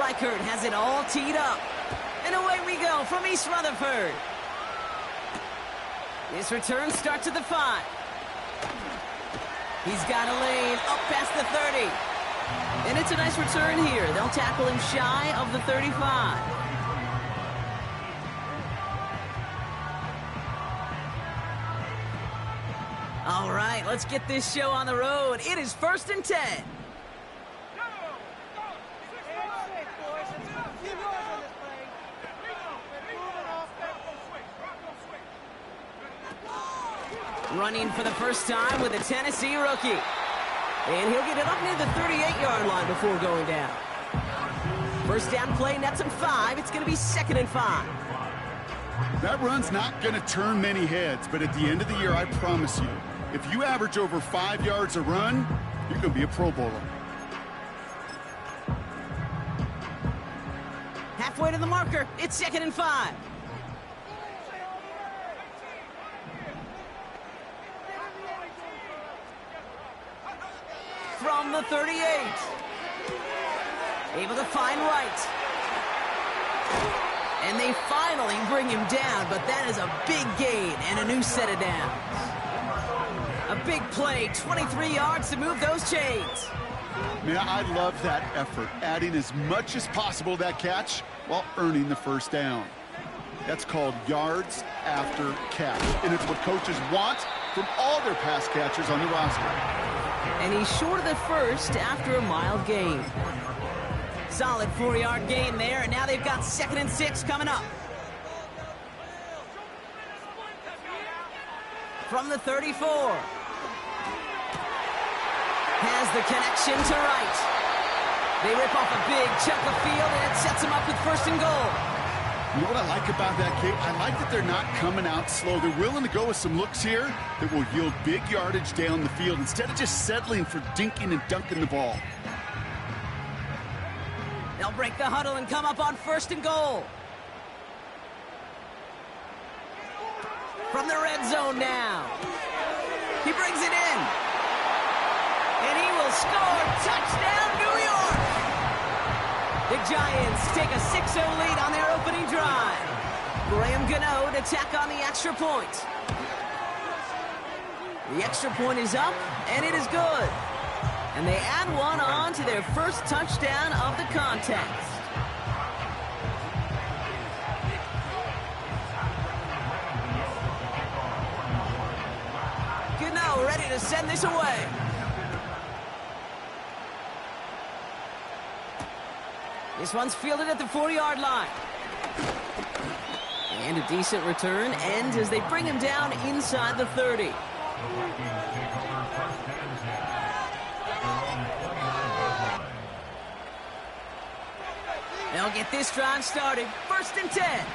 Reichert has it all teed up. And away we go from East Rutherford. This return starts at the 5. He's got a lane up past the 30. And it's a nice return here. They'll tackle him shy of the 35. All right, let's get this show on the road. It is 1st and 10. Running for the first time with a Tennessee rookie. And he'll get it up near the 38-yard line before going down. First down play nets him 5. It's going to be 2nd and 5. That run's not going to turn many heads, but at the end of the year, I promise you, if you average over 5 yards a run, you're going to be a Pro Bowler. Halfway to the marker. It's 2nd and 5. From the 38. Able to find Wright. And they finally bring him down, but that is a big gain and a new set of downs. A big play, 23 yards to move those chains. Man, I love that effort, adding as much as possible to that catch while earning the first down. That's called yards after catch, and it's what coaches want from all their pass catchers on the roster. And he's short of the first after a mild gain. Solid 4-yard gain there, and now they've got 2nd and 6 coming up. From the 34. Has the connection to Wright. They rip off a big chunk of field, and it sets them up with 1st and goal. You know what I like about that, Kate? I like that they're not coming out slow. They're willing to go with some looks here that will yield big yardage down the field instead of just settling for dinking and dunking the ball. They'll break the huddle and come up on 1st and goal. From the red zone now. He brings it in. And he will score. Touchdown, New York! The Giants take a 6-0 lead on their opening drive. Graham Gano to tack on the extra point. The extra point is up, and it is good. And they add one on to their first touchdown of the contest. Gano ready to send this away. This one's fielded at the 4-yard line. And a decent return ends as they bring him down inside the 30. They'll get this drive started. 1st and 10.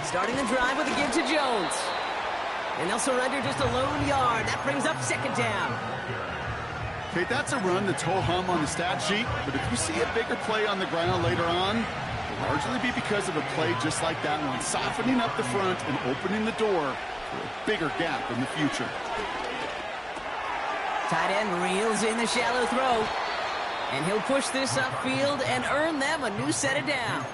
Starting the drive with a give to Jones. And they'll surrender just a lone yard. That brings up 2nd down. Okay, that's a run that's ho-hum on the stat sheet, but if you see a bigger play on the ground later on, it'll largely be because of a play just like that one, softening up the front and opening the door for a bigger gap in the future. Tight end reels in the shallow throw. And he'll push this upfield and earn them a new set of downs.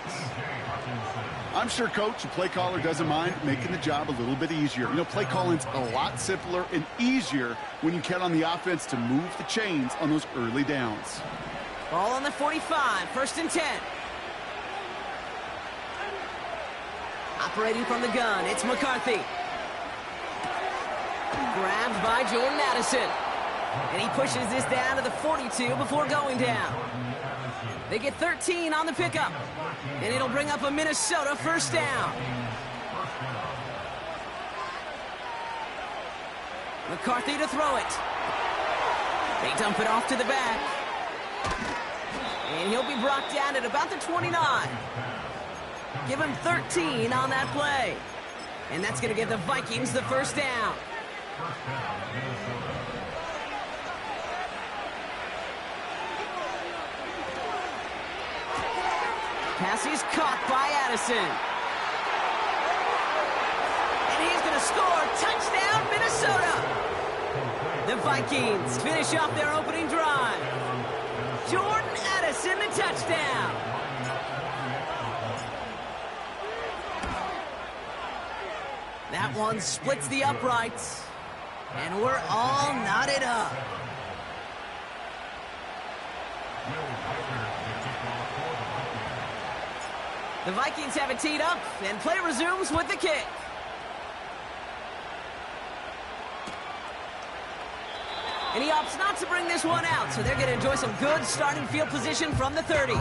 I'm sure coach and play caller doesn't mind making the job a little bit easier. You know, play calling's a lot simpler and easier when you count on the offense to move the chains on those early downs. Ball on the 45, 1st and 10. Operating from the gun, it's McCarthy. Grabbed by Jordan Addison. And he pushes this down to the 42 before going down. They get 13 on the pickup. And it'll bring up a Minnesota 1st down. McCarthy to throw it. They dump it off to the back. And he'll be brought down at about the 29. Give him 13 on that play. And that's going to give the Vikings the 1st down. Pass is caught by Addison. And he's going to score. Touchdown, Minnesota. The Vikings finish off their opening drive. That one splits the uprights. And we're all knotted up. The Vikings have it teed up, and play resumes with the kick. And he opts not to bring this one out, so they're going to enjoy some good starting field position from the 30.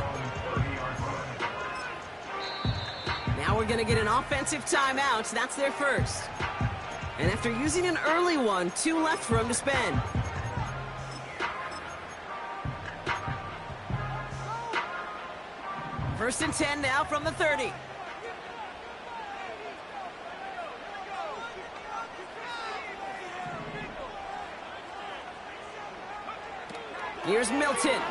Now we're going to get an offensive timeout. That's their first. And after using an early one, 2 left for him to spend. First and 10 now from the 30. Here's Milton.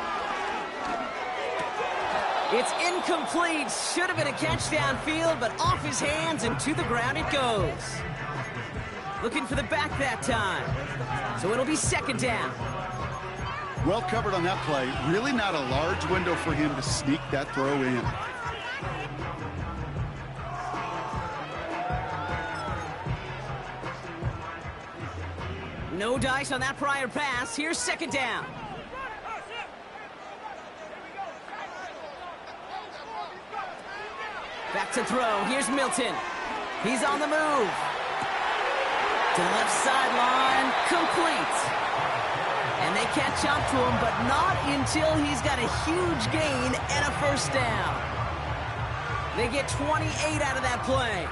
It's incomplete. Should have been a catch downfield, but off his hands and to the ground it goes. Looking for the back that time. So it'll be second down. Well covered on that play. Really not a large window for him to sneak that throw in. No dice on that prior pass. Here's second down. Back to throw. Here's Milton. He's on the move. To the left sideline. Complete. And they catch up to him, but not until he's got a huge gain and a first down. They get 28 out of that play.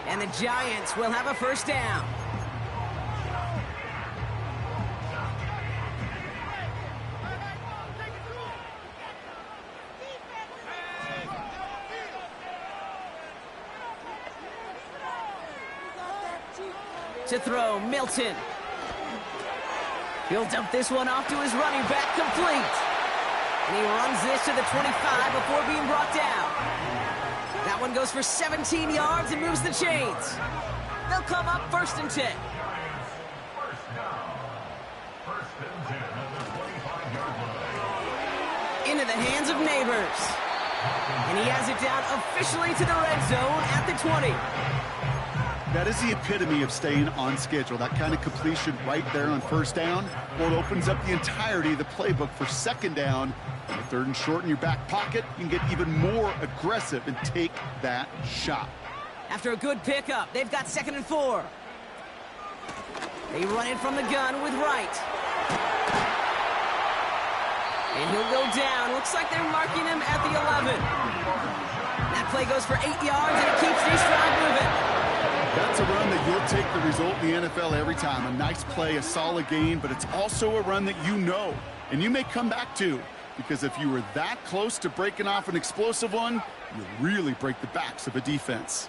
And the Giants will have a first down. To throw, Milton. He'll dump this one off to his running back, complete. And he runs this to the 25 before being brought down. That one goes for 17 yards and moves the chains. They'll come up first and 10. Into the hands of Neighbors. And he has it down officially to the red zone at the 20. That is the epitome of staying on schedule. That kind of completion right there on first down. Well, it opens up the entirety of the playbook for second down. On third and short in your back pocket, you can get even more aggressive and take that shot. After a good pickup, they've got second and 4. They run it from the gun with Wright. And he'll go down. Looks like they're marking him at the 11. That play goes for 8 yards, and it keeps these drive moving. That's a run that you'll take the result in the NFL every time. A nice play, a solid gain, but it's also a run that you know and you may come back to, because if you were that close to breaking off an explosive one, you really break the backs of a defense.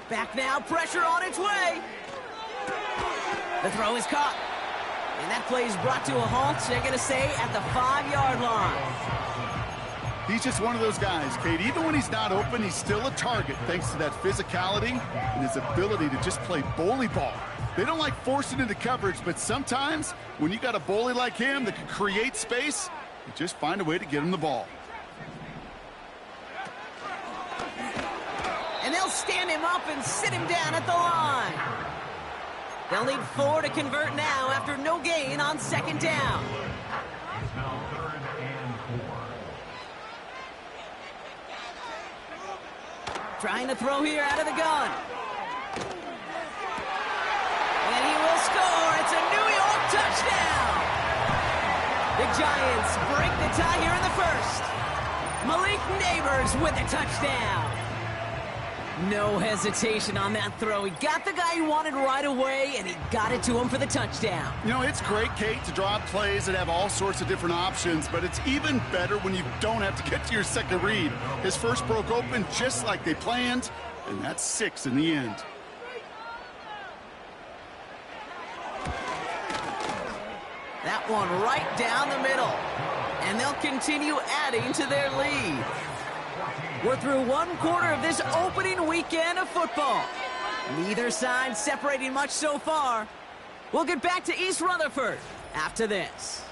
Back now, pressure on its way. The throw is caught. And that play is brought to a halt, they're going to say, at the 5-yard line. He's just one of those guys, Kate. Even when he's not open, he's still a target thanks to that physicality and his ability to just play bully ball. They don't like forcing into coverage, but sometimes when you got a bully like him that can create space, you just find a way to get him the ball. And they'll stand him up and sit him down at the line. They'll need 4 to convert now after no gain on second down. Trying to throw here out of the gun. And he will score. It's a New York touchdown. The Giants break the tie here in the first. Malik Neighbors with a touchdown. No hesitation on that throw. He got the guy he wanted right away, and he got it to him for the touchdown. You know, it's great, Kate, to draw up plays that have all sorts of different options, but it's even better when you don't have to get to your second read. His first broke open just like they planned, and that's 6 in the end. That one right down the middle. And they'll continue adding to their lead. We're through one quarter of this opening weekend of football. Neither side separating much so far. We'll get back to East Rutherford after this.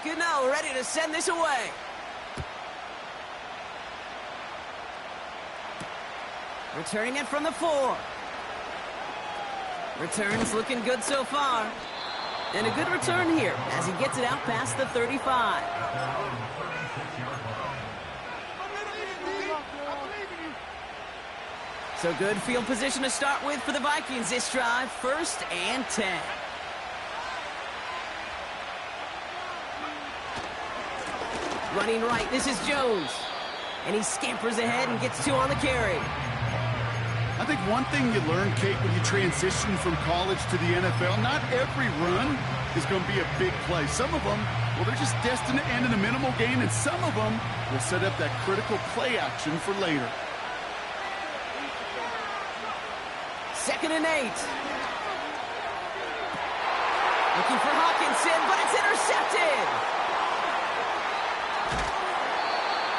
Good now, ready to send this away. Returning it from the 4. Returns looking good so far. And a good return here as he gets it out past the 35. So good field position to start with for the Vikings this drive. 1st and 10. Running right, this is Jones. And he scampers ahead and gets 2 on the carry. I think one thing you learn, Kate, when you transition from college to the NFL, not every run is going to be a big play. Some of them, well, they're just destined to end in a minimal gain, and some of them will set up that critical play action for later. 2nd and 8. Looking for Hawkinson, but it's intercepted.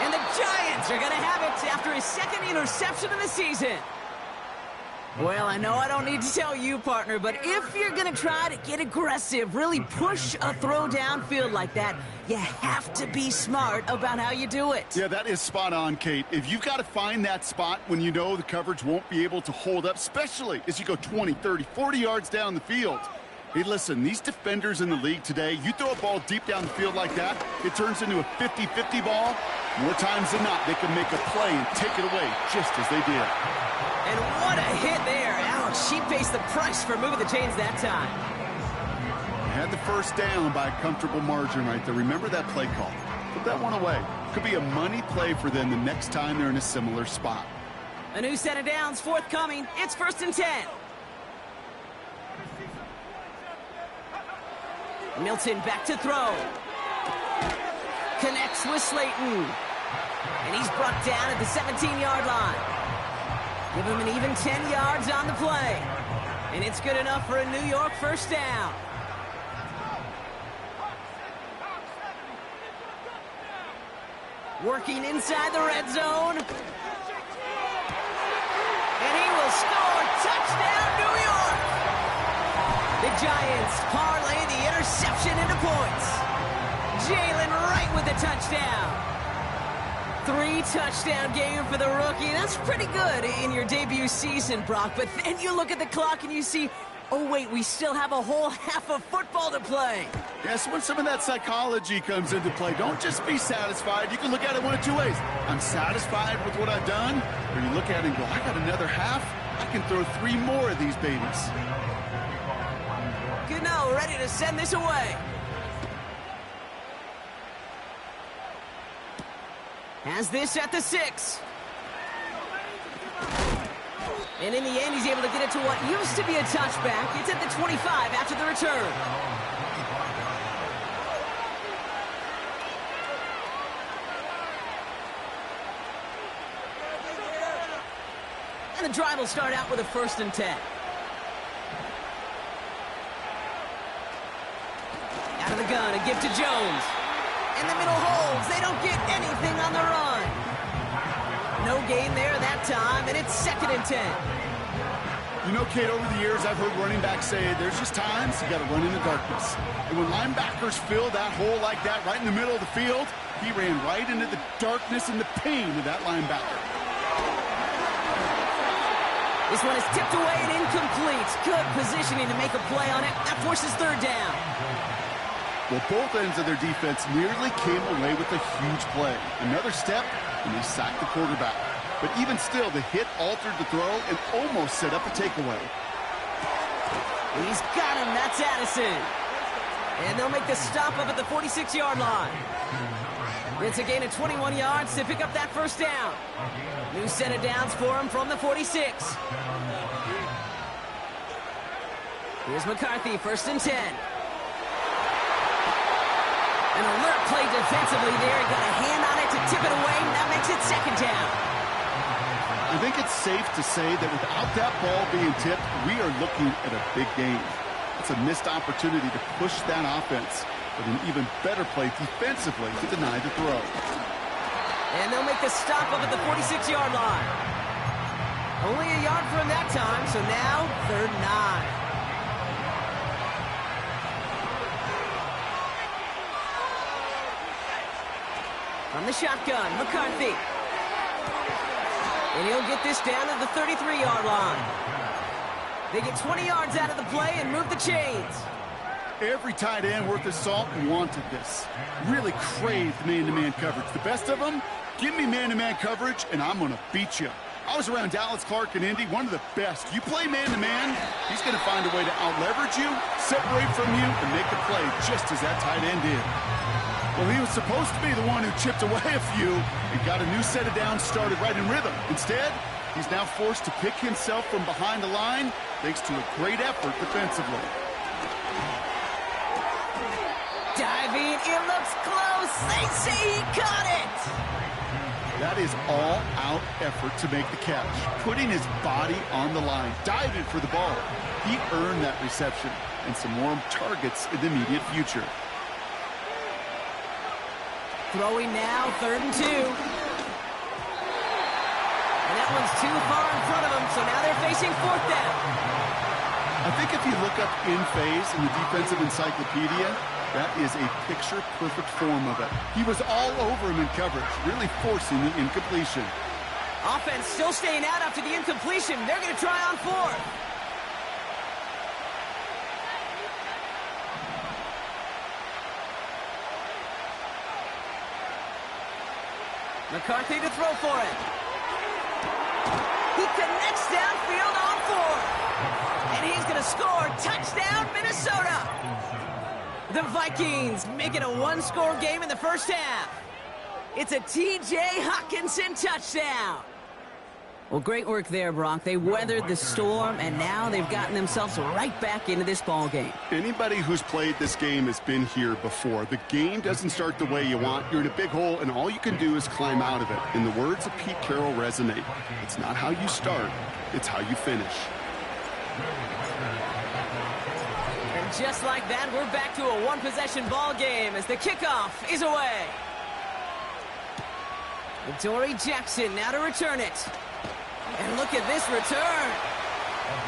And the Giants are going to have it after his 2nd interception of the season. Well, I know I don't need to tell you, partner, but if you're going to try to get aggressive, really push a throw downfield like that, you have to be smart about how you do it. Yeah, that is spot on, Kate. If you've got to find that spot when you know the coverage won't be able to hold up, especially as you go 20, 30, 40 yards down the field. Hey, listen, these defenders in the league today, you throw a ball deep down the field like that, it turns into a 50-50 ball. More times than not, they can make a play and take it away just as they did. And what a hit there. Ouch, she faced the price for moving the chains that time. They had the 1st down by a comfortable margin right there. Remember that play call. Put that one away. Could be a money play for them the next time they're in a similar spot. A new set of downs forthcoming. It's 1st and 10. Milton back to throw. Connects with Slayton. And he's brought down at the 17-yard line. Give him an even 10 yards on the play. And it's good enough for a New York 1st down. Working inside the red zone. And he will score. Touchdown, New York! The Giants parlay the interception into points. Jalen Wright with the touchdown. 3-touchdown game for the rookie. That's pretty good in your debut season, Brock. But then you look at the clock and you see, oh, wait, we still have a whole half of football to play. Yes, when some of that psychology comes into play, don't just be satisfied. You can look at it one of 2 ways. I'm satisfied with what I've done. Or you look at it and go, I got another half. I can throw 3 more of these babies. Good now, ready to send this away. Has this at the 6. And in the end, he's able to get it to what used to be a touchback. It's at the 25 after the return. And the drive will start out with a 1st and 10. Out of the gun, a give to Jones. In the middle holds. They don't get anything on the run. No gain there that time, and it's 2nd and 10. You know, Kate, over the years, I've heard running backs say there's just times you got to run in the darkness. And when linebackers fill that hole like that right in the middle of the field, he ran right into the darkness and the pain of that linebacker. This one is tipped away and incomplete. Good positioning to make a play on it. That forces 3rd down. Well, both ends of their defense nearly came away with a huge play. Another step, and they sacked the quarterback. But even still, the hit altered the throw and almost set up a takeaway. He's got him. That's Addison. And they'll make the stop up at the 46-yard line. It's a gain of 21 yards to pick up that 1st down. New set of downs for him from the 46. Here's McCarthy, 1st and 10. An alert play defensively there. He got a hand on it to tip it away. That makes it 2nd down. I think it's safe to say that without that ball being tipped, we are looking at a big game. It's a missed opportunity to push that offense, but an even better play defensively to deny the throw. And they'll make the stop up at the 46-yard line. Only a yard for him that time, so now 3rd and 9. From the shotgun, McCarthy. And he'll get this down to the 33-yard line. They get 20 yards out of the play and move the chains. Every tight end worth his salt wanted this. Really craved man-to-man coverage. The best of them, give me man-to-man coverage, and I'm going to beat you. I was around Dallas Clark and Indy, one of the best. You play man-to-man, he's going to find a way to out-leverage you, separate from you, and make the play just as that tight end did. Well, he was supposed to be the one who chipped away a few and got a new set of downs started right in rhythm. Instead, he's now forced to pick himself from behind the line thanks to a great effort defensively. Diving, it looks close. They say he caught it. That is all-out effort to make the catch, putting his body on the line, diving for the ball. He earned that reception and some more targets in the immediate future. Throwing now, 3rd and 2. And that one's too far in front of them, so now they're facing 4th down. I think if you look up in phase in the defensive encyclopedia, that is a picture-perfect form of it. He was all over him in coverage, really forcing the incompletion. Offense still staying out after the incompletion. They're going to try on 4th. McCarthy to throw for it. He connects downfield on 4th. And he's going to score. Touchdown, Minnesota. The Vikings make it a one-score game in the first half. It's a T.J. Hockenson touchdown. Well, great work there, Brock. They weathered the storm, and now they've gotten themselves right back into this ball game. Anybody who's played this game has been here before. The game doesn't start the way you want. You're in a big hole, and all you can do is climb out of it. And the words of Pete Carroll resonate. It's not how you start, it's how you finish. And just like that, we're back to a one-possession ball game as the kickoff is away. Dory Jackson now to return it. And look at this return.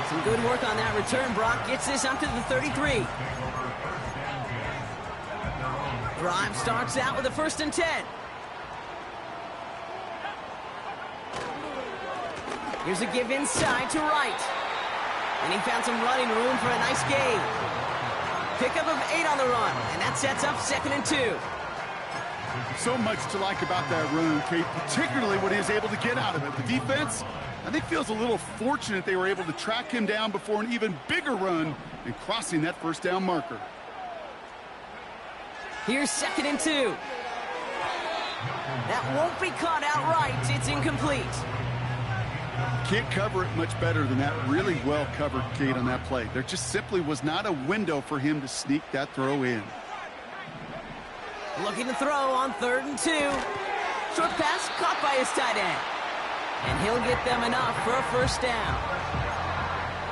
Some good work on that return. Brock gets this up to the 33. Drive starts out with a 1st and 10. Here's a give inside to Wright. And he found some running room for a nice gain. Pickup of 8 on the run. And that sets up 2nd and 2. So much to like about that run, Kate, particularly what he was able to get out of it. The defense, I think, feels a little fortunate they were able to track him down before an even bigger run and crossing that 1st down marker. Here's 2nd and 2. That won't be caught outright. It's incomplete. Can't cover it much better than that. Really well covered, Kate, on that play. There just simply was not a window for him to sneak that throw in. Looking to throw on 3rd and 2. Short pass caught by his tight end. And he'll get them enough for a 1st down.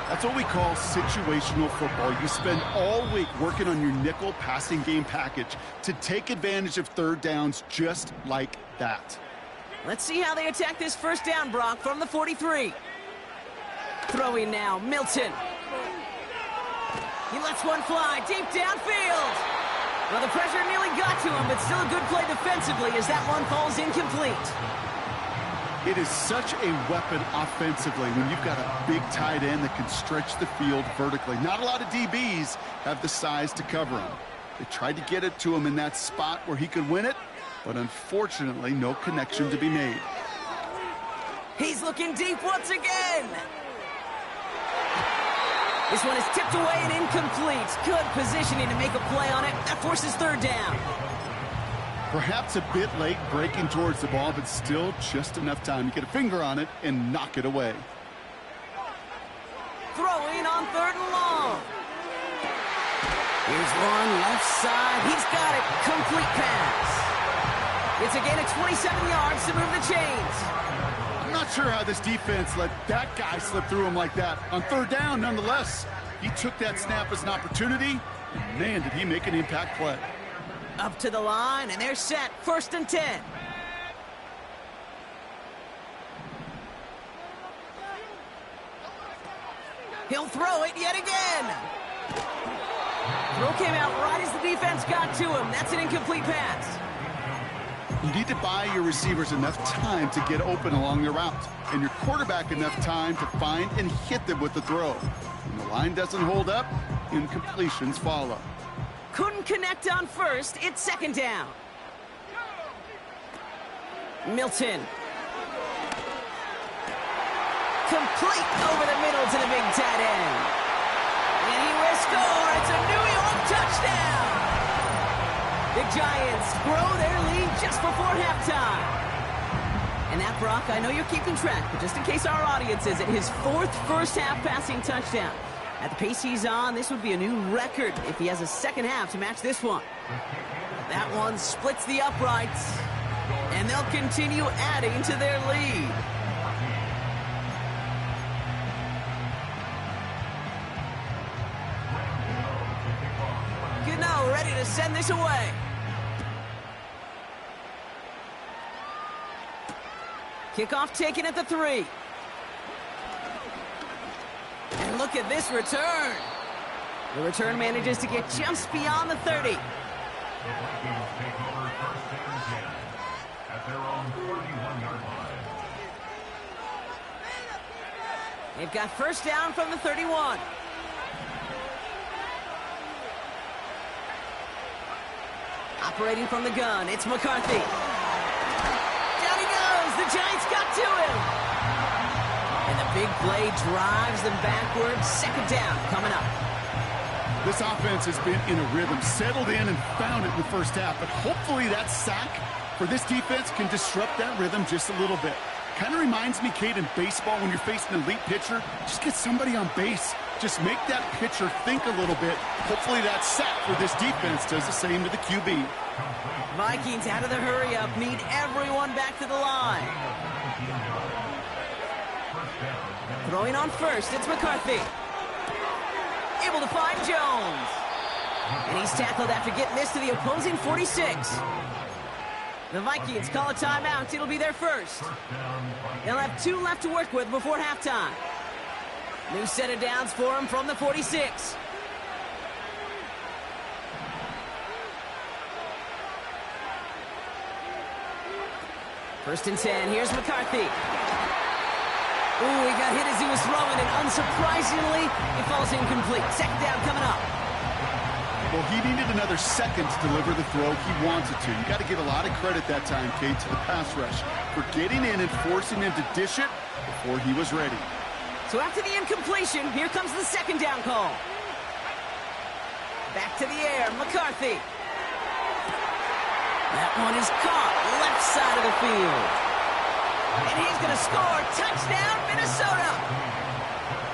That's what we call situational football. You spend all week working on your nickel passing game package to take advantage of 3rd downs just like that. Let's see how they attack this 1st down, Brock, from the 43. Throwing now, Milton. He lets one fly deep downfield. Well, the pressure nearly got to him, but still a good play defensively as that one falls incomplete. It is such a weapon offensively when you've got a big tight end that can stretch the field vertically. Not a lot of DBs have the size to cover him. They tried to get it to him in that spot where he could win it, but unfortunately, no connection to be made. He's looking deep once again. This one is tipped away and incomplete. Good positioning to make a play on it. That forces 3rd down. Perhaps a bit late breaking towards the ball, but still just enough time to get a finger on it and knock it away. Throwing on 3rd and long. Here's one left side. He's got it. Complete pass. It's a gain of 27 yards to move the chains. I'm not sure how this defense let that guy slip through him like that. On 3rd down, nonetheless, he took that snap as an opportunity, and man, did he make an impact play. Up to the line, and they're set. 1st and 10. He'll throw it yet again. Throw came out right as the defense got to him. That's an incomplete pass. You need to buy your receivers enough time to get open along the route, and your quarterback enough time to find and hit them with the throw. When the line doesn't hold up, incompletions follow. Couldn't connect on first. It's second down. Milton. Complete over the middle to the big tight end. And he will score. It's a New York touchdown. The Giants grow their lead just before halftime. And that, Brock, I know you're keeping track, but just in case our audience isn't, his fourth first-half passing touchdown. At the pace he's on, this would be a new record if he has a second half to match this one. That one splits the uprights, and they'll continue adding to their lead. Gano ready to send this away. Kickoff taken at the 3. And look at this return. The return manages to get just beyond the 30. They've got first down from the 31. Operating from the gun, it's McCarthy. Down he goes. The Giants got to him. And the big play drives them backwards. Second down coming up. This offense has been in a rhythm, settled in and found it in the first half. But hopefully that sack for this defense can disrupt that rhythm just a little bit. Kind of reminds me, Kate, in baseball when you're facing an elite pitcher, just get somebody on base. Just make that pitcher think a little bit. Hopefully that sack for this defense does the same to the QB. Vikings out of the hurry-up need everyone back to the line. Throwing on first, it's McCarthy. Able to find Jones. And he's tackled after getting this to the opposing 46. The Vikings call a timeout. It'll be their first. They'll have 2 left to work with before halftime. New set of downs for him from the 46. First and 10. Here's McCarthy. Ooh, he got hit as he was throwing, and unsurprisingly, it falls incomplete. Second down coming up. Well, he needed another second to deliver the throw he wanted to. You got to give a lot of credit that time, Kate, to the pass rush for getting in and forcing him to dish it before he was ready. So after the incompletion, here comes the second down call. Back to the air, McCarthy. That one is caught, left side of the field. And he's going to score. Touchdown, Minnesota.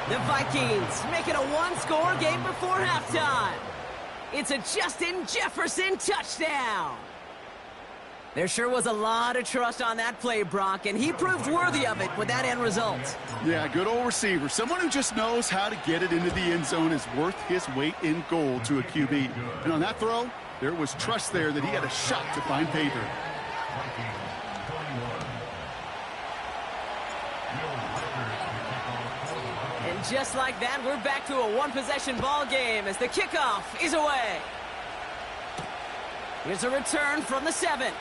The Vikings making a one-score game before halftime. It's a Justin Jefferson touchdown. There sure was a lot of trust on that play, Brock, and he proved worthy of it with that end result. Yeah, good old receiver. Someone who just knows how to get it into the end zone is worth his weight in gold to a QB. And on that throw, there was trust there that he had a shot to find pay dirt. And just like that, we're back to a one-possession ball game as the kickoff is away. Here's a return from the 7.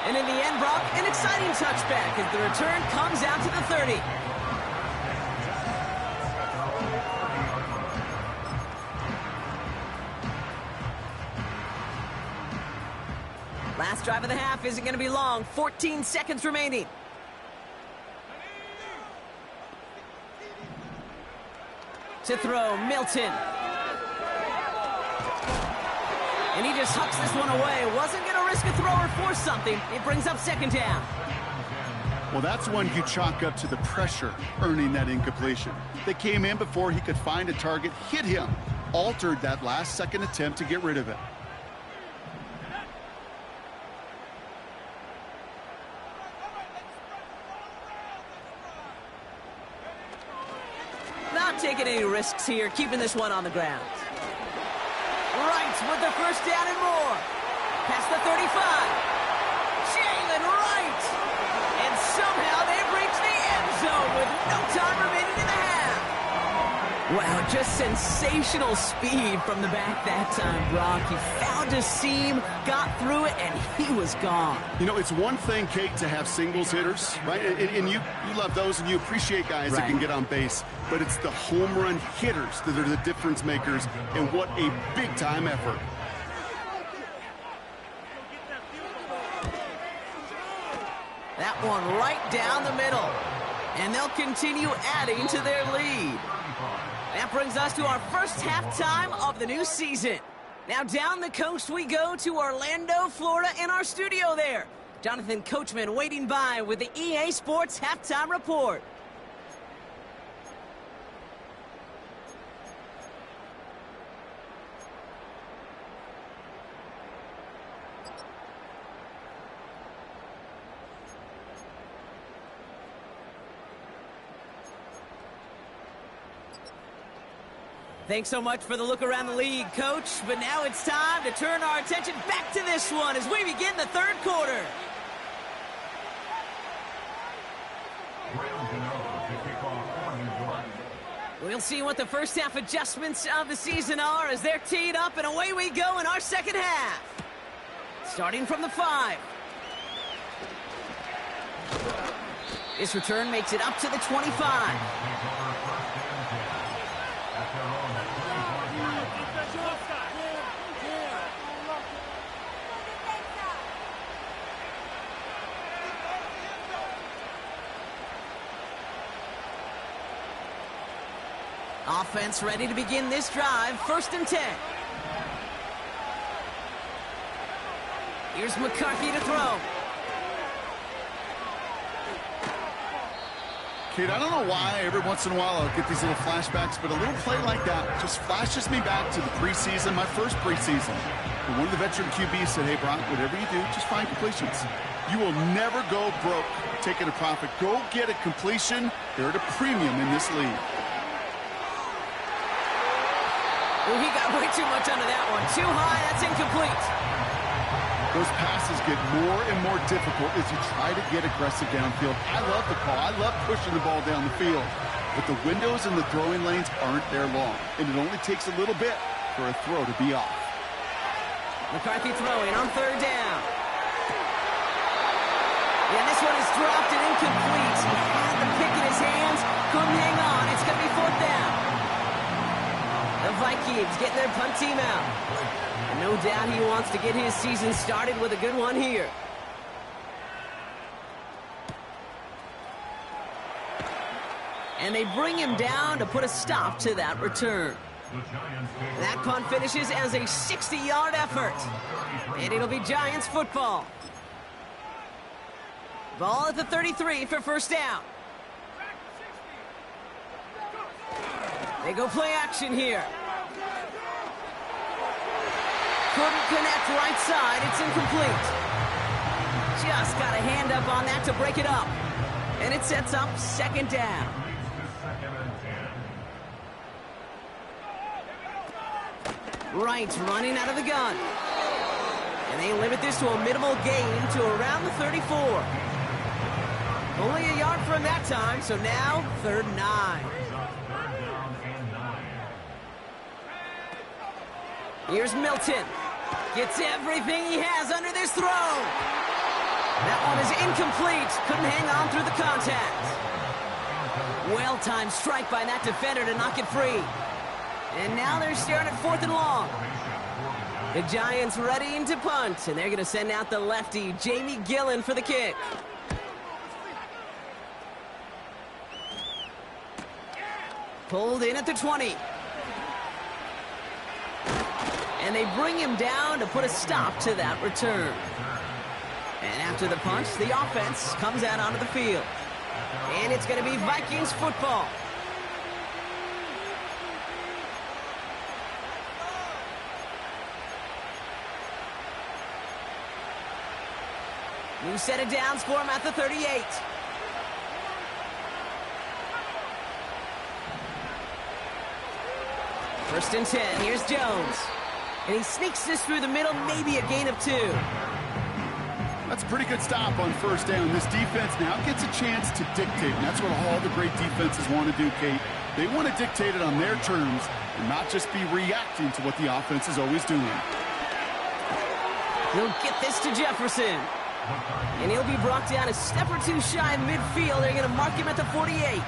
And in the end, Brock, an exciting touchback as the return comes out to the 30. Last drive of the half isn't going to be long. 14 seconds remaining. To throw, Milton. And he just hucks this one away. Wasn't going to risk a throw or force something. It brings up second down. Well, that's one you chalk up to the pressure earning that incompletion. They came in before he could find a target, hit him, altered that last-second attempt to get rid of it. Not taking any risks here, keeping this one on the ground. Wright with the first down and more. Past the 35. Jalen Wright. And somehow they've reached the end zone with no time remaining in the half. Wow, just sensational speed from the back that time, Brock. He found a seam, got through it, and he was gone. You know, it's one thing, Kate, to have singles hitters, right? And you love those, and you appreciate guys that can get on base. But it's the home run hitters that are the difference makers, and what a big-time effort. That one right down the middle. And they'll continue adding to their lead. That brings us to our first halftime of the new season. Now down the coast we go to Orlando, Florida, in our studio there. Jonathan Coachman waiting by with the EA Sports Halftime Report. Thanks so much for the look around the league, Coach. But now it's time to turn our attention back to this one as we begin the third quarter. We'll see what the first half adjustments of the season are as they're teed up, and away we go in our second half. Starting from the 5. This return makes it up to the 25. Offense ready to begin this drive. 1st and 10. Here's McCarthy to throw. Kate, I don't know why every once in a while I'll get these little flashbacks, but a little play like that just flashes me back to the preseason, my first preseason. And one of the veteran QBs said, hey, Brock, whatever you do, just find completions. You will never go broke taking a profit. Go get a completion. They're at a premium in this league. Well, he got way too much under that one. Too high, that's incomplete. Those passes get more and more difficult as you try to get aggressive downfield. I love the call. I love pushing the ball down the field. But the windows and the throwing lanes aren't there long. And it only takes a little bit for a throw to be off. McCarthy throwing on 3rd down. And this one is dropped and incomplete. He had the pick in his hands. Couldn't hang on. It's going to be 4th down. The Vikings getting their punt team out. And no doubt he wants to get his season started with a good one here. And they bring him down to put a stop to that return. That punt finishes as a 60-yard effort. And it'll be Giants football. Ball at the 33 for 1st down. They go play action here. Couldn't connect right side. It's incomplete. Just got a hand up on that to break it up. And it sets up 2nd down. Wright running out of the gun. And they limit this to a minimal gain to around the 34. Only a yard from that time, so now 3rd and 9. Here's Milton. Gets everything he has under this throw. That one is incomplete. Couldn't hang on through the contact. Well-timed strike by that defender to knock it free. And now they're staring at 4th and long. The Giants ready to punt, and they're going to send out the lefty, Jamie Gillen, for the kick. Pulled in at the 20. And they bring him down to put a stop to that return. And after the punch, the offense comes out onto the field. And it's going to be Vikings football. New set of downs for him at the 38. First and 10. Here's Jones. And he sneaks this through the middle, maybe a gain of 2. That's a pretty good stop on first down. This defense now gets a chance to dictate, and that's what all the great defenses want to do, Kate. They want to dictate it on their terms and not just be reacting to what the offense is always doing. He'll get this to Jefferson. And he'll be brought down a step or two shy of midfield. They're going to mark him at the 48.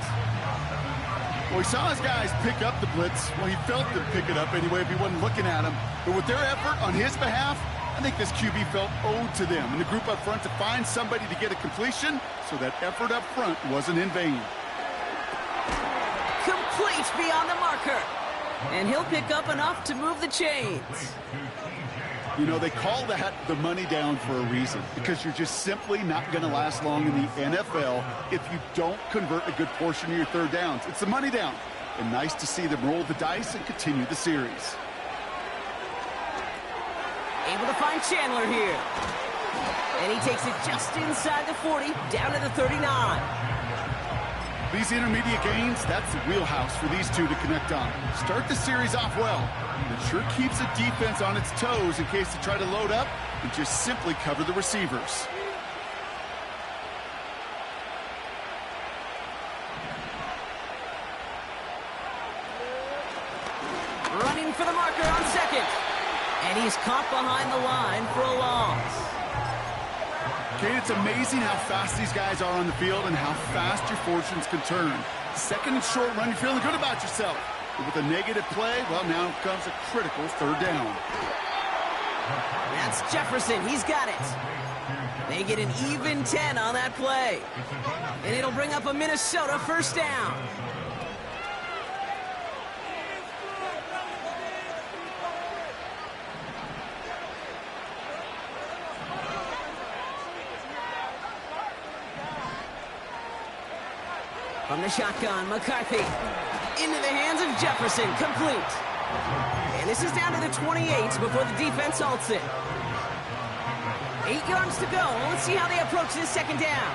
Well, he saw his guys pick up the blitz. Well, he felt them pick it up anyway if he wasn't looking at him. But with their effort on his behalf, I think this QB felt owed to them and the group up front to find somebody to get a completion, so that effort up front wasn't in vain. Complete beyond the marker. And he'll pick up enough to move the chains. You know, they call that the money down for a reason, because you're just simply not going to last long in the NFL if you don't convert a good portion of your third downs. It's the money down. And nice to see them roll the dice and continue the series. Able to find Chandler here. And he takes it just inside the 40, down to the 39. These intermediate gains, that's the wheelhouse for these two to connect on. Start the series off well. It sure keeps the defense on its toes in case they try to load up and just simply cover the receivers. Running for the marker on second. And he's caught behind the line for a loss. Kate, it's amazing how fast these guys are on the field and how fast your fortunes can turn. Second and short run, you're feeling good about yourself. But with a negative play, well, now comes a critical third down. That's Jefferson. He's got it. They get an even 10 on that play. And it'll bring up a Minnesota first down. From the shotgun, McCarthy. Into the hands of Jefferson, complete. And this is down to the 28 before the defense halts it. 8 yards to go. Let's see how they approach this second down.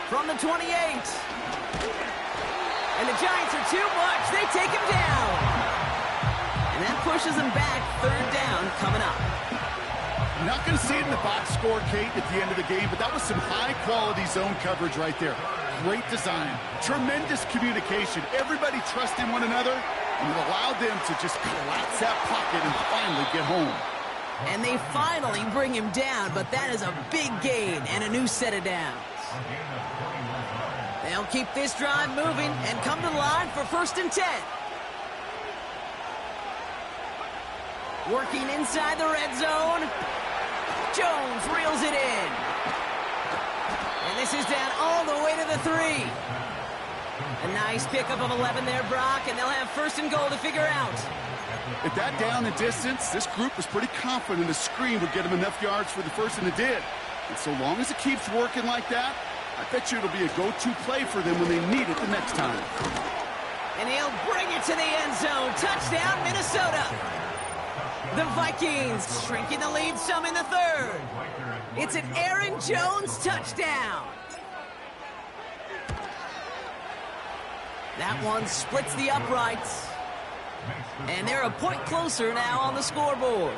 From the 28. And the Giants are too much. They take him down. And that pushes him back. Third down coming up. You're not going to see it in the box score, Kate, at the end of the game, but that was some high-quality zone coverage right there. Great design, tremendous communication, everybody trusting one another, and it allowed them to just collapse that pocket and finally get home. And they finally bring him down, but that is a big gain and a new set of downs. They'll keep this drive moving and come to the line for first and 10. Working inside the red zone. Jones reels it in. And this is down all the way to the 3. A nice pickup of 11 there, Brock, and they'll have first and goal to figure out. At that down and distance, this group was pretty confident a screen would get them enough yards for the first, and it did. And so long as it keeps working like that, I bet you it'll be a go-to play for them when they need it the next time. And he'll bring it to the end zone. Touchdown, Minnesota. The Vikings shrinking the lead some in the third. It's an Aaron Jones touchdown. That one splits the uprights. And they're a point closer now on the scoreboard.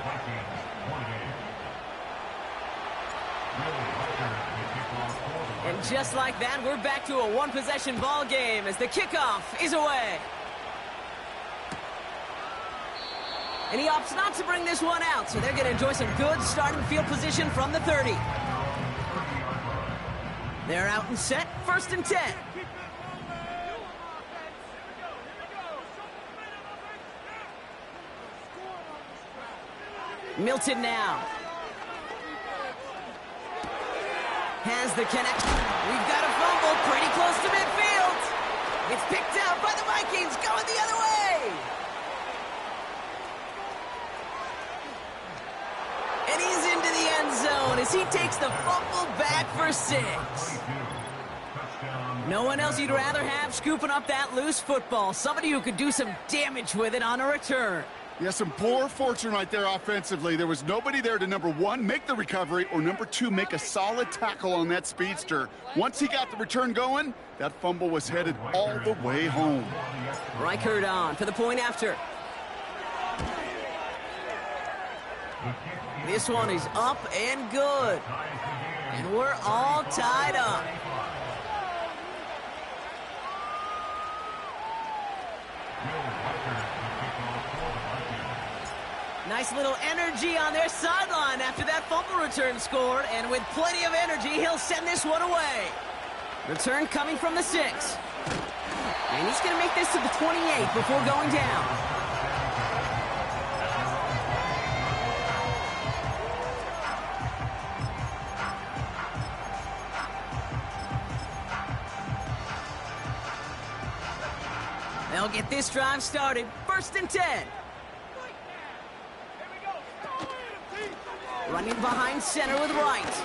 And just like that, we're back to a one-possession ball game as the kickoff is away. And he opts not to bring this one out, so they're going to enjoy some good starting field position from the 30. They're out and set, first and 10. Milton now. Has the connection. We've got a fumble pretty close to midfield. It's picked out by the Vikings, going the other way. And he's into the end zone as he takes the fumble back for 6. No one else you'd rather have scooping up that loose football. Somebody who could do some damage with it on a return. Yeah, some poor fortune right there offensively. There was nobody there to, number 1, make the recovery, or number 2, make a solid tackle on that speedster. Once he got the return going, that fumble was headed all the way home. Reichert on for the point after. This one is up and good. And we're all tied up. Nice little energy on their sideline after that fumble return scored. And with plenty of energy, he'll send this one away. Return coming from the 6. And he's going to make this to the 28 before going down. They'll get this drive started. 1st and 10. Running behind center with Wright.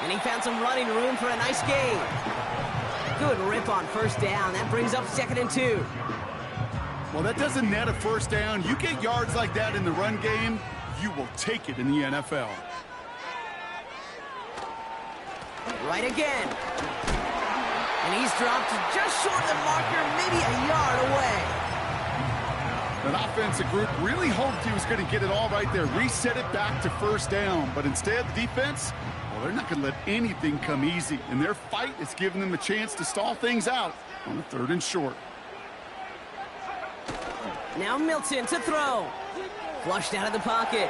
And he found some running room for a nice gain. Good rip on 1st down. That brings up 2nd and 2. Well, that doesn't net a 1st down. You get yards like that in the run game, you will take it in the NFL. Right again. And he's dropped just short of the marker, maybe a yard away. That offensive group really hoped he was going to get it all right there, reset it back to 1st down. But instead, defense, well, they're not going to let anything come easy. And their fight is giving them a chance to stall things out on the 3rd and short. Now Milton to throw. Flushed out of the pocket.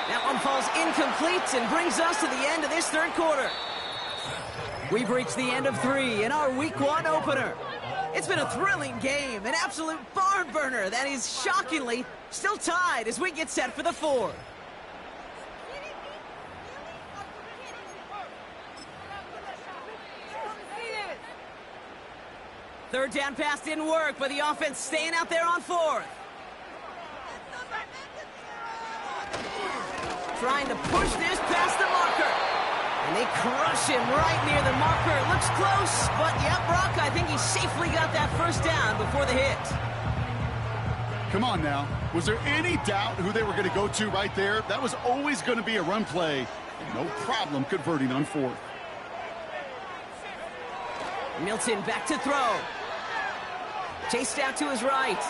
That one falls incomplete and brings us to the end of this 3rd quarter. We've reached the end of 3 in our Week 1 opener. It's been a thrilling game, an absolute barn burner that is shockingly still tied as we get set for the 4th. Third down pass didn't work, but the offense staying out there on 4th. Trying to push this past the marker. And they crush him right near the marker. It looks close, but yeah, Brock, I think he safely got that 1st down before the hit. Come on now. Was there any doubt who they were going to go to right there? That was always going to be a run play. No problem converting on 4th. Milton back to throw. Chased out to his right.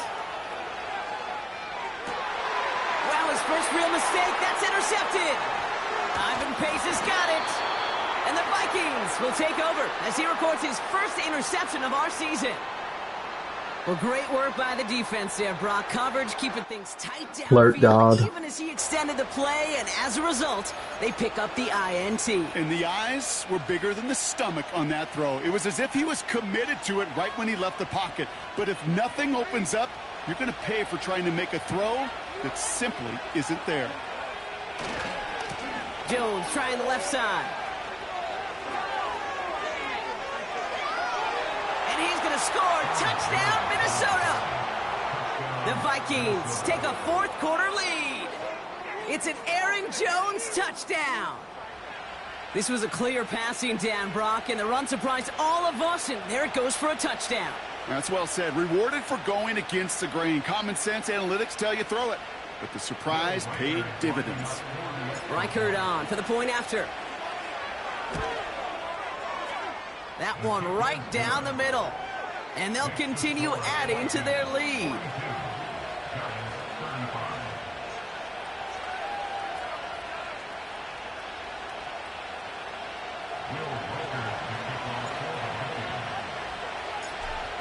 Wow, his first real mistake. That's intercepted. Ivan Pace has got it. And the Vikings will take over as he records his first interception of our season. Well, great work by the defense there, Brock. Coverage keeping things tight down, even as he extended the play, and as a result, they pick up the INT. And the eyes were bigger than the stomach on that throw. It was as if he was committed to it right when he left the pocket. But if nothing opens up, you're going to pay for trying to make a throw that simply isn't there. Jones trying the left side. And he's going to score. Touchdown, Minnesota. The Vikings take a 4th quarter lead. It's an Aaron Jones touchdown. This was a clear passing down, Brock, and the run surprised all of us, and there it goes for a touchdown. That's well said. Rewarded for going against the grain. Common sense analytics tell you throw it, but the surprise paid dividends. Reichert on for the point after. That one right down the middle. And they'll continue adding to their lead.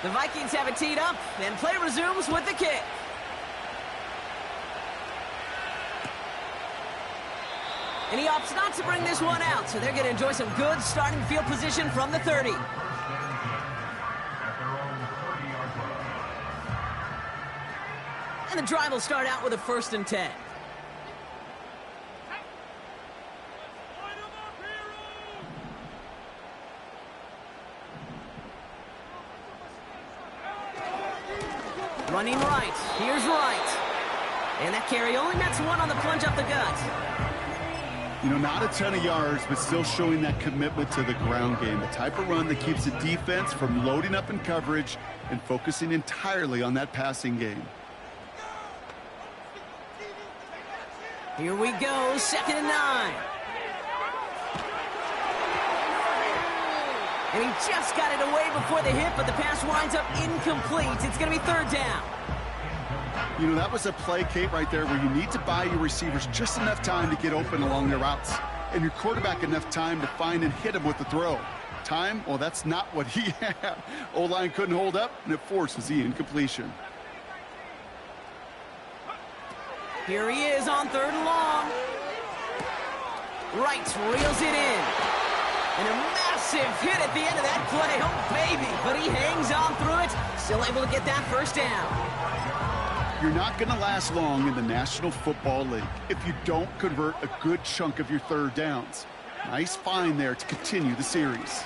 The Vikings have it teed up, and play resumes with the kick. And he opts not to bring this one out, so they're going to enjoy some good starting field position from the 30. And the drive will start out with a 1st and 10. Running right. Here's Wright. And that carry only nets 1 on the plunge up the gut. You know, not a ton of yards, but still showing that commitment to the ground game. The type of run that keeps the defense from loading up in coverage and focusing entirely on that passing game. Here we go, 2nd and 9. And he just got it away before the hit, but the pass winds up incomplete. It's going to be 3rd down. You know, that was a play, Kate, right there where you need to buy your receivers just enough time to get open along their routes, and your quarterback enough time to find and hit him with the throw. Time, well, that's not what he had. O-line couldn't hold up, and it forces the incompletion. Here he is on 3rd and long. Wright reels it in. And a massive hit at the end of that play. Oh, baby. But he hangs on through it. Still able to get that first down. You're not going to last long in the National Football League if you don't convert a good chunk of your 3rd downs. Nice find there to continue the series.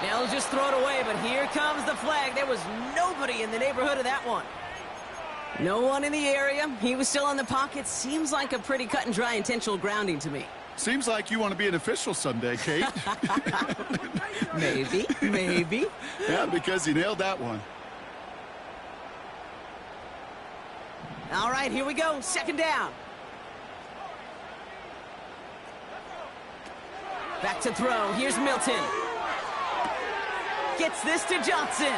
They'll just throw it away, but here comes the flag. There was nobody in the neighborhood of that one. No one in the area. He was still in the pocket. Seems like a pretty cut and dry intentional grounding to me. Seems like you want to be an official someday, Kate. Maybe, maybe. Yeah, because he nailed that one. All right, here we go. 2nd down. Back to throw. Here's Milton. Gets this to Johnson.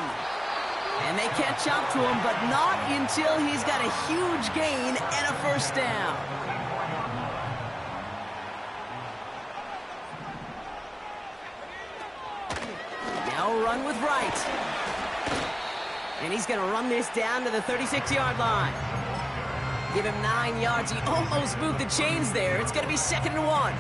And they catch up to him, but not until he's got a huge gain and a first down. Now run with Wright. And he's going to run this down to the 36-yard line. Give him 9 yards. He almost moved the chains there. It's going to be 2nd and 1.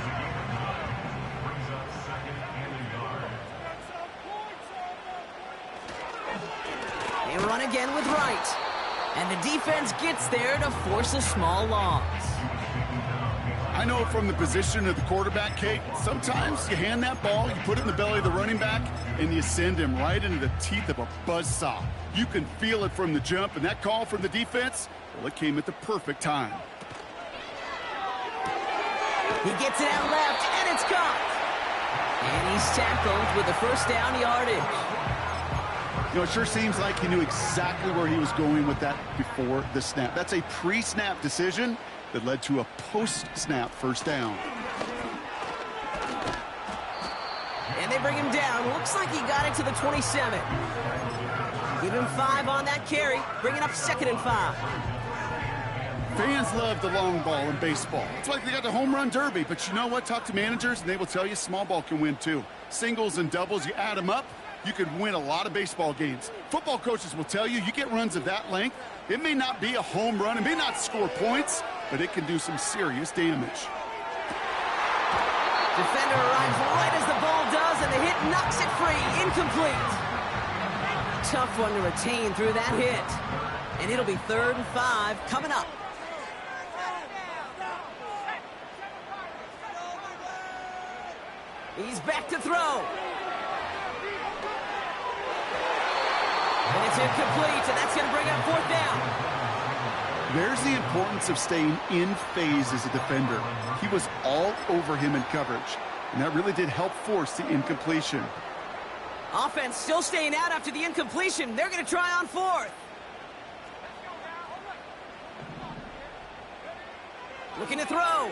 They run again with Wright. And the defense gets there to force a small loss. I know from the position of the quarterback, Kate, sometimes you hand that ball, you put it in the belly of the running back, and you send him right into the teeth of a buzzsaw. You can feel it from the jump, and that call from the defense, well, it came at the perfect time. He gets it out left, and it's caught. And he's tackled with the first down yardage. You know, it sure seems like he knew exactly where he was going with that before the snap. That's a pre-snap decision that led to a post-snap first down. And they bring him down. Looks like he got it to the 27. Give him 5 on that carry. Bring it up 2nd and 5. Fans love the long ball in baseball. It's like they got the home run derby. But you know what? Talk to managers, and they will tell you small ball can win too. Singles and doubles, you add them up, you could win a lot of baseball games. Football coaches will tell you get runs of that length. It may not be a home run. It may not score points, but it can do some serious damage. Defender arrives right as the ball does, and the hit knocks it free. Incomplete. Tough one to retain through that hit. And it'll be 3rd and 5 coming up. He's back to throw. And it's incomplete, and that's going to bring up 4th down. There's the importance of staying in phase as a defender. He was all over him in coverage, and that really did help force the incompletion. Offense still staying out after the incompletion. They're going to try on 4th. Looking to throw.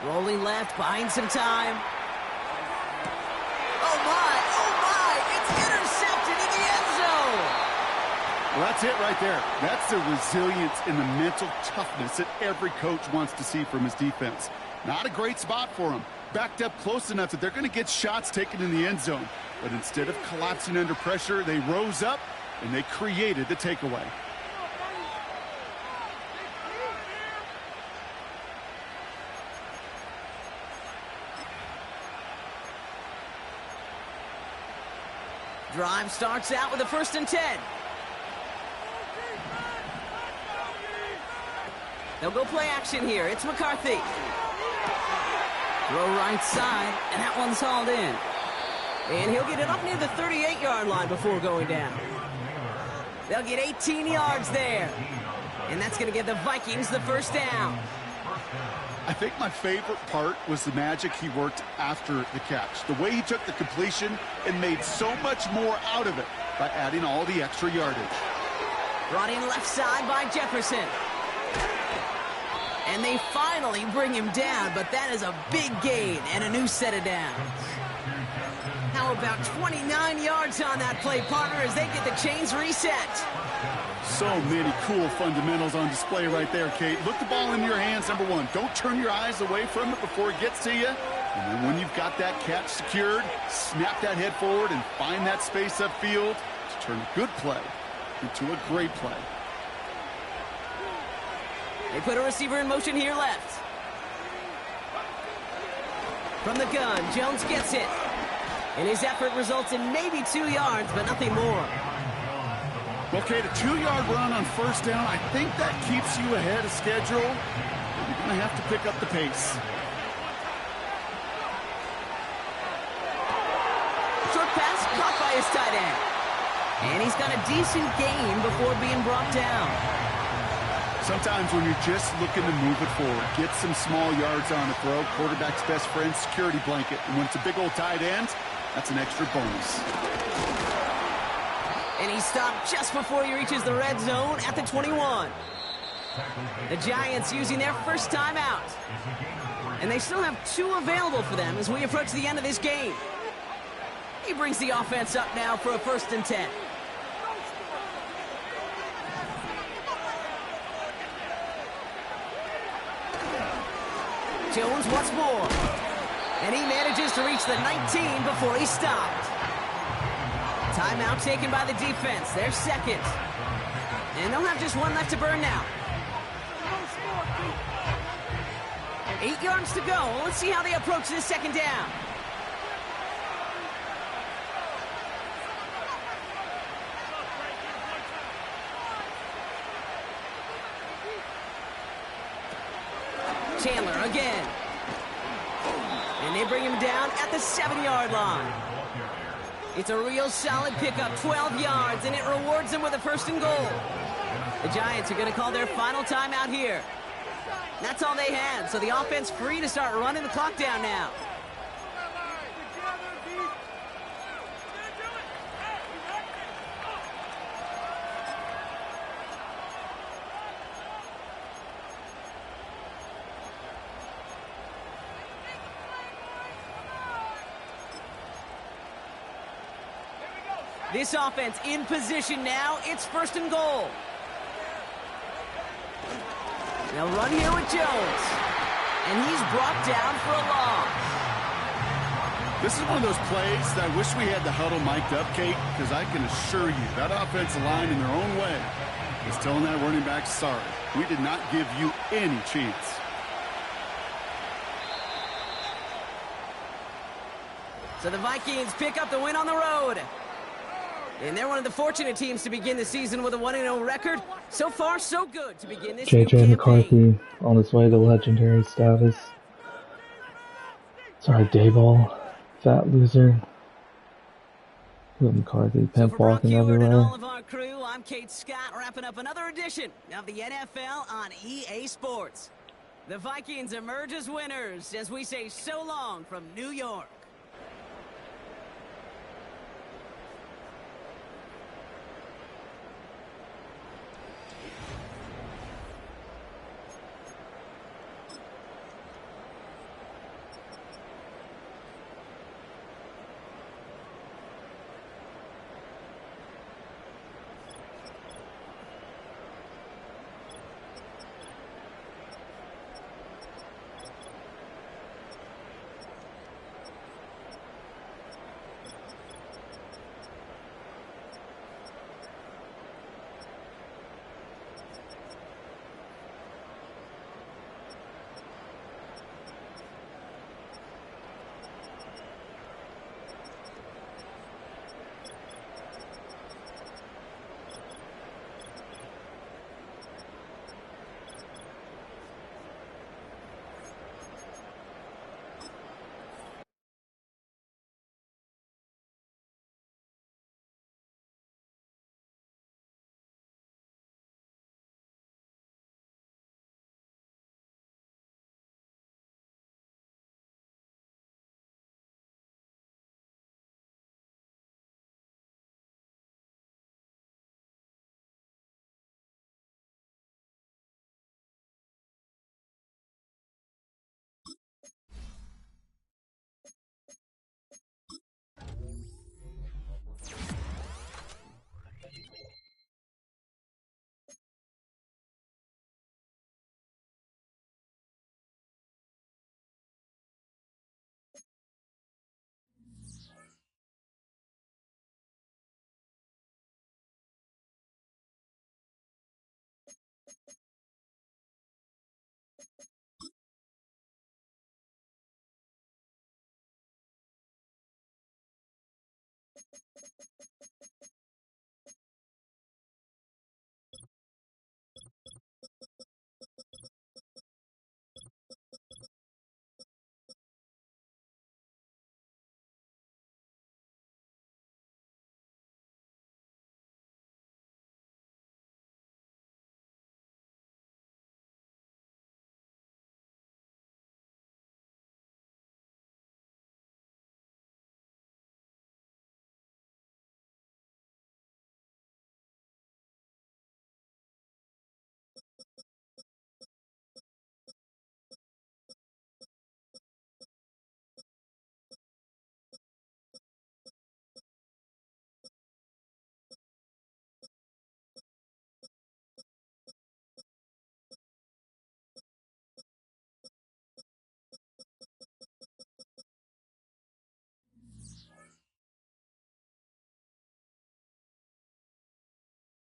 Rolling left, buying some time. Oh my, it's intercepted in the end zone. Well, that's it right there. That's the resilience and the mental toughness that every coach wants to see from his defense. Not a great spot for him. Backed up close enough that they're going to get shots taken in the end zone. But instead of collapsing under pressure, they rose up and they created the takeaway. Drive starts out with a 1st and 10. They'll go play action here. It's McCarthy. Throw right side, and that one's hauled in. And he'll get it up near the 38-yard line before going down. They'll get 18 yards there. And that's going to give the Vikings the first down. I think my favorite part was the magic he worked after the catch. The way he took the completion and made so much more out of it by adding all the extra yardage. Brought in left side by Jefferson. And they finally bring him down, but that is a big gain and a new set of downs. How about 29 yards on that play, partner, as they get the chains reset? So many cool fundamentals on display right there, Kate. Look the ball in your hands, number one. Don't turn your eyes away from it before it gets to you. And then when you've got that catch secured, snap that head forward and find that space upfield to turn a good play into a great play. They put a receiver in motion here left. From the gun, Jones gets it. And his effort results in maybe 2 yards, but nothing more. Okay, the 2-yard run on first down, I think that keeps you ahead of schedule. You're going to have to pick up the pace. Short pass caught by his tight end. And he's got a decent gain before being brought down. Sometimes when you're just looking to move it forward, get some small yards on a throw, quarterback's best friend, security blanket. And when it's a big old tight end, that's an extra bonus. And he stopped just before he reaches the red zone at the 21. The Giants using their first timeout. And they still have 2 available for them as we approach the end of this game. He brings the offense up now for a 1st and 10. Jones once more. And he manages to reach the 19 before he's stopped. Timeout taken by the defense. Their second. And they'll have just 1 left to burn now. 8 yards to go. Let's see how they approach this 2nd down. Chandler again. And they bring him down at the 7-yard line. It's a real solid pickup, 12 yards, and it rewards them with a 1st and goal. The Giants are going to call their final timeout here. That's all they had, so the offense free to start running the clock down now. This offense in position now. It's 1st and goal. They'll run here with Jones. And he's brought down for a loss. This is one of those plays that I wish we had the huddle mic'd up, Kate, because I can assure you that offensive line in their own way is telling that running back, sorry, we did not give you any chance. So the Vikings pick up the win on the road. And they're one of the fortunate teams to begin the season with a 1-0 record. So far, so good to begin this new JJ campaign. McCarthy on his way to legendary status. Sorry, Dayball. Fat loser. McCarthy, pimp walking everywhere. And all of our crew, I'm Kate Scott, wrapping up another edition of the NFL on EA Sports. The Vikings emerge as winners as we say so long from New York.